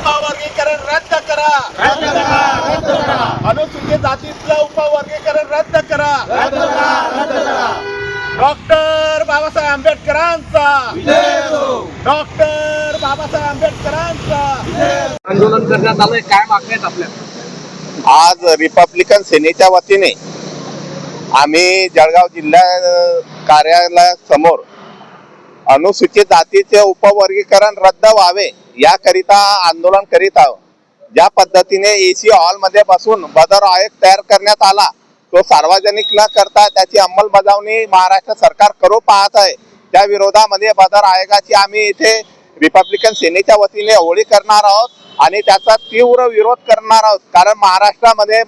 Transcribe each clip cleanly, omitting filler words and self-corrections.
उपवर्गीकरण रद्द करा. अनुसूचित जातीतलं उपवर्गीकरण रद्द करा. डॉक्टर बाबासाहेब आंबेडकरांचा, डॉक्टर बाबासाहेब आंबेडकरांचा आंदोलन करण्यात आलंय. काय मागण्या आहेत आपल्या? आज रिपब्लिकन सेनेच्या वतीने आम्ही जळगाव जिल्हा कार्यालयासमोर अनुसूचित जातीचे उपवर्गीकरण रद्द व्हावे याकरिता आंदोलन करीत आहोत. ज्या पद्धतीने एसी हॉलमध्ये बसून बदर आयोग तयार करण्यात आला तो सार्वजनिक न करता त्याची अंमलबजावणी महाराष्ट्र सरकार करू पाहत आहे. त्या विरोधामध्ये बदर आयोगाची आम्ही इथे रिपब्लिकन सेनेच्या वतीने होळी करणार आहोत आणि त्याचा तीव्र विरोध करणार आहोत. कारण महाराष्ट्रामध्ये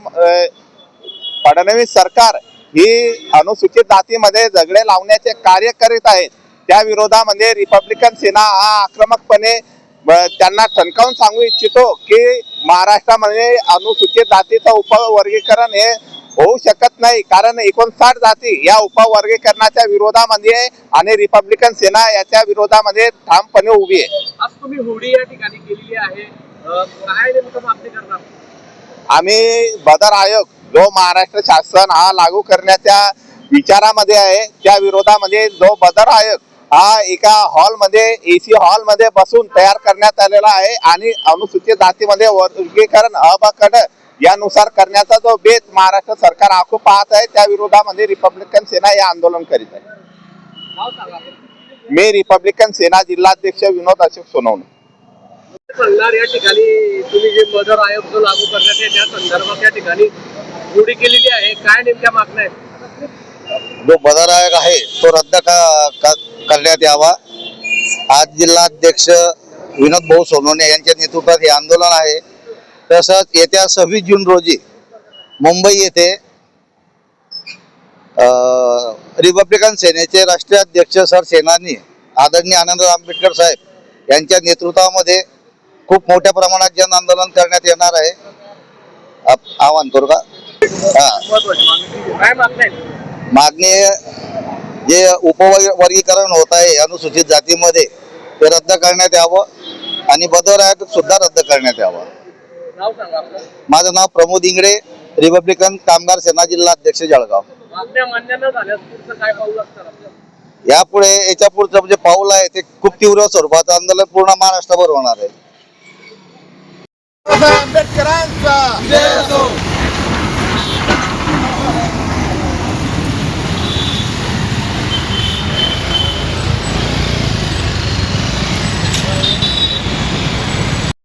फडणवीस सरकार ही अनुसूचित जातीमध्ये झगडे लावण्याचे कार्य करीत आहेत. त्या विरोधामध्ये रिपब्लिकन सेना हा आक्रमकपणे त्यांना ठणकावून सांगू इच्छितो की महाराष्ट्रामध्ये अनुसूचित जातीचं उपवर्गीकरण हे होऊ शकत नाही. कारण 59 जाती या उपवर्गीकरणाच्या विरोधामध्ये आणि रिपब्लिकन सेना याच्या विरोधामध्ये ठामपणे उभी आहे. आज तुम्ही होळी या ठिकाणी केलेली आहे, काय नेमकं मागणी करणार? आम्ही बदर आयोग जो महाराष्ट्र शासन हा लागू करण्याच्या विचारामध्ये आहे त्या विरोधामध्ये जो बदर आयोग हा एका हॉलमध्ये एसी हॉलमध्ये बसून तयार करण्यात आलेला आहे आणि अनुसूचित जातीमध्ये वर्गीकरण अबकड यानुसार करण्याचा जो बेत महाराष्ट्र सरकार आखू पाहत आहे त्या विरोधामध्ये रिपब्लिकन सेना हे आंदोलन करीत आहे. नाव सांगा. मी रिपब्लिकन सेना जिल्हाध्यक्ष विनोद अशोक सोनवणे. सांगणार या ठिकाणी तुम्ही जे बदर आयोग जो लागू करण्यात आहे त्या संदर्भात या ठिकाणी होळी केलेली आहे, काय नेमक्या मागण्या आहेत? जो बदर आयोग आहे तो रद्द करण्यात यावा. आज जिल्हाध्यक्ष विनोद भाऊ सोनवणे यांच्या नेतृत्वात हे आंदोलन आहे. तसंच येत्या 26 जून रोजी मुंबई येथे रिपब्लिकन सेनेचे राष्ट्रीय अध्यक्ष सर सेनानी आदरणीय आनंदराव आंबेडकर साहेब यांच्या नेतृत्वामध्ये खूप मोठ्या प्रमाणात जन आंदोलन करण्यात येणार आहे. आवाहन करू का? काय मागण्या आहेत? मागणी जे उपवर्गीकरण होत आहे अनुसूचित जातीमध्ये ते रद्द करण्यात यावं आणि बदर आयोग सुद्धा रद्द करण्यात यावं. नाव सांगा आपलं. माझं नाव प्रमोद इंगडे, रिपब्लिकन कामगार सेना जिल्हाध्यक्ष जळगाव. मागण्या मान्य न झाल्यास पुढचं काय पाऊल असणार आपलं? यापुढे याच्या पुढचं जे पाऊल आहे ते खूप तीव्र स्वरूपाचं आंदोलन पूर्ण महाराष्ट्रभर होणार आहे. आंबेडकरांचा